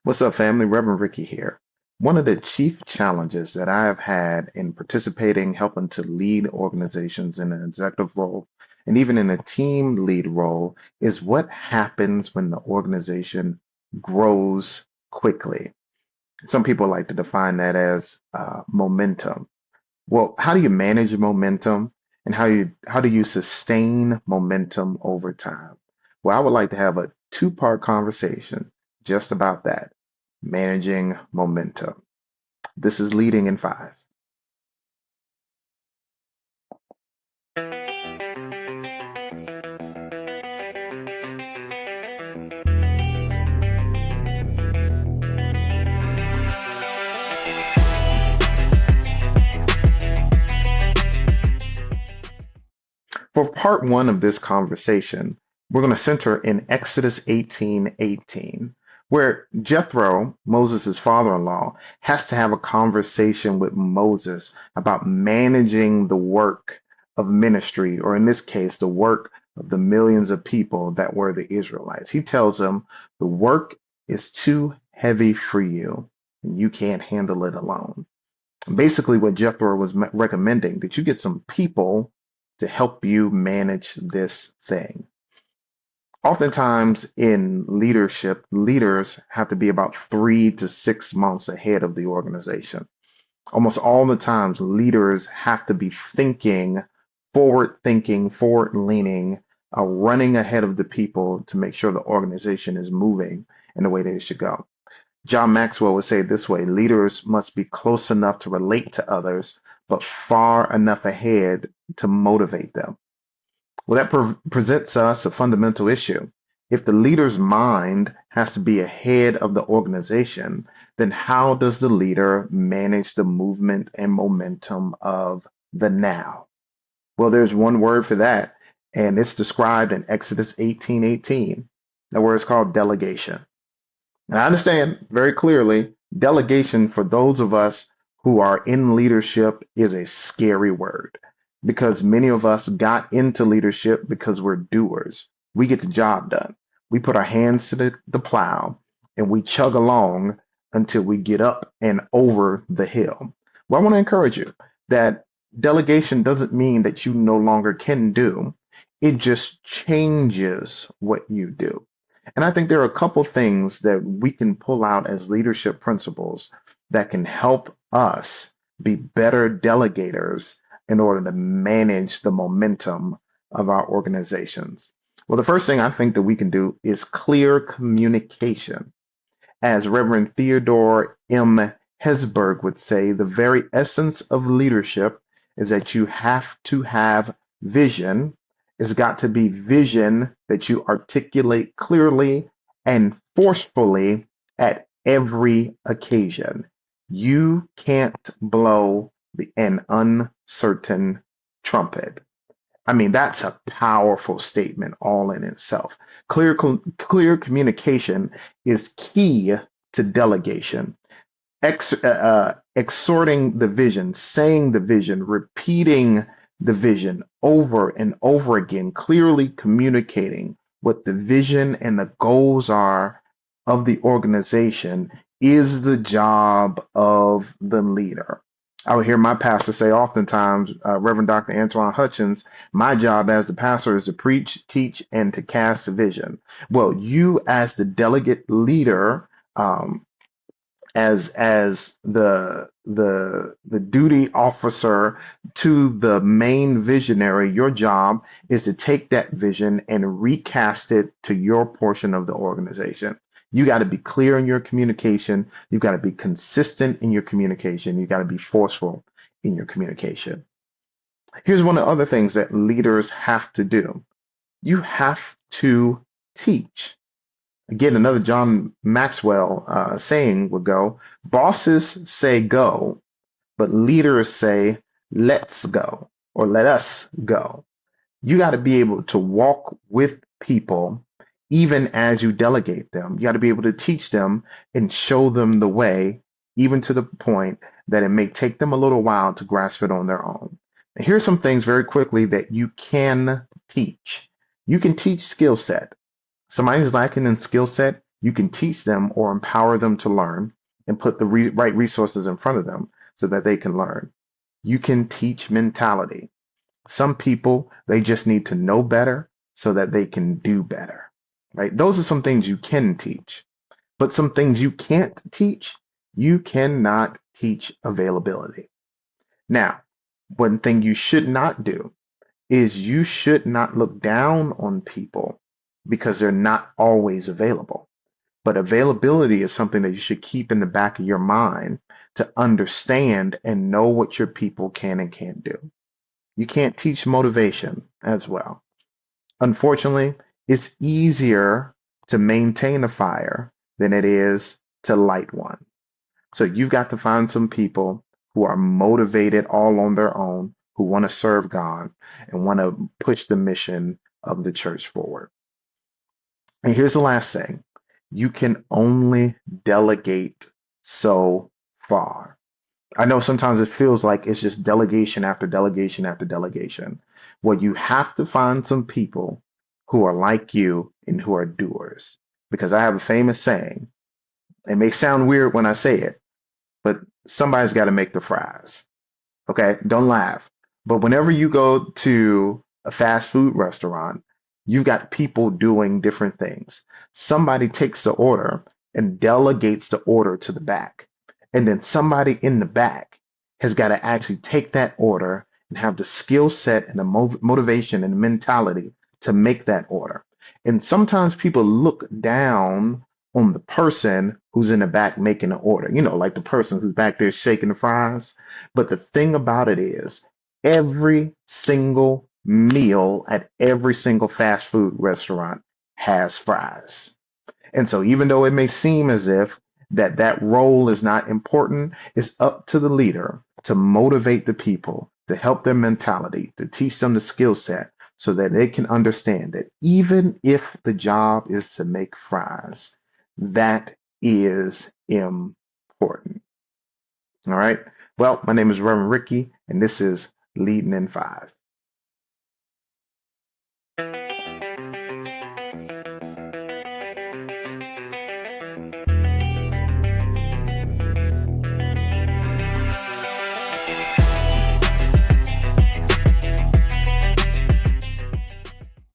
What's up, family? Reverend Ricky here. One of the chief challenges that I have had in participating, helping to lead organizations in an executive role, and even in a team lead role, is what happens when the organization grows quickly. Some people like to define that as momentum. Well, how do you manage momentum and how do you sustain momentum over time? Well, I would like to have a two-part conversation just about that, managing momentum. This is leading in five. For part one of this conversation, we're going to center in Exodus 18:18, where Jethro, Moses' father-in-law, has to have a conversation with Moses about managing the work of ministry, or in this case, the work of the millions of people that were the Israelites. He tells them the work is too heavy for you, and you can't handle it alone. Basically what Jethro was recommending, that you get some people to help you manage this thing. Oftentimes in leadership, leaders have to be about 3 to 6 months ahead of the organization. Almost all the times, leaders have to be thinking, forward leaning, running ahead of the people to make sure the organization is moving in the way that it should go. John Maxwell would say it this way: leaders must be close enough to relate to others, but far enough ahead to motivate them. Well, that presents us a fundamental issue. If the leader's mind has to be ahead of the organization, then how does the leader manage the movement and momentum of the now? Well, there's one word for that, and it's described in Exodus 18:18. The word is called delegation. And I understand very clearly, delegation for those of us who are in leadership is a scary word because many of us got into leadership because we're doers. We get the job done. We put our hands to the plow and we chug along until we get up and over the hill. Well, I want to encourage you that delegation doesn't mean that you no longer can do, it just changes what you do. And I think there are a couple things that we can pull out as leadership principles that can help us be better delegators in order to manage the momentum of our organizations. Well, the first thing I think that we can do is clear communication. As Reverend Theodore M. Hesburgh would say, the very essence of leadership is that you have to have vision. It's got to be vision that you articulate clearly and forcefully at every occasion. You can't blow an uncertain trumpet. I mean, that's a powerful statement all in itself. Clear communication is key to delegation. Exhorting the vision, saying the vision, repeating the vision over and over again, clearly communicating what the vision and the goals are of the organization is the job of the leader. I would hear my pastor say oftentimes, Reverend Dr. Antoine Hutchins, my job as the pastor is to preach, teach, and to cast a vision. Well, you as the delegate leader, as the duty officer to the main visionary, your job is to take that vision and recast it to your portion of the organization. You got to be clear in your communication. You've got to be consistent in your communication. You got to be forceful in your communication. Here's one of the other things that leaders have to do. You have to teach. Again, another John Maxwell saying would go: bosses say go, but leaders say let's go or let us go. You got to be able to walk with people even as you delegate them. You got to be able to teach them and show them the way, even to the point that it may take them a little while to grasp it on their own. And here's some things very quickly that you can teach. You can teach skill set. Somebody's lacking in skill set, You can teach them or empower them to learn and put the right resources in front of them so that they can learn. You can teach mentality. Some people, they just need to know better so that they can do better, right? Those are some things you can teach, but some things you can't teach. You cannot teach availability. Now, one thing you should not do is you should not look down on people because they're not always available. But availability is something that you should keep in the back of your mind to understand and know what your people can and can't do. You can't teach motivation as well. Unfortunately, it's easier to maintain a fire than it is to light one. So you've got to find some people who are motivated all on their own, who want to serve God and want to push the mission of the church forward. And here's the last thing. You can only delegate so far. I know sometimes it feels like it's just delegation after delegation after delegation. Well, you have to find some people who are like you and who are doers. Because I have a famous saying. It may sound weird when I say it, but somebody's got to make the fries. Okay, don't laugh. But whenever you go to a fast food restaurant, you've got people doing different things. Somebody takes the order and delegates the order to the back. And then somebody in the back has got to actually take that order and have the skill set and the motivation and the mentality to make that order. And sometimes people look down on the person who's in the back making the order, like the person who's back there shaking the fries. But the thing about it is, every single meal at every single fast food restaurant has fries. And so even though it may seem as if that role is not important, it's up to the leader to motivate the people, to help their mentality, to teach them the skill set so that they can understand that even if the job is to make fries, that is important. All right. Well, my name is Reverend Ricky, and this is Leading in Five.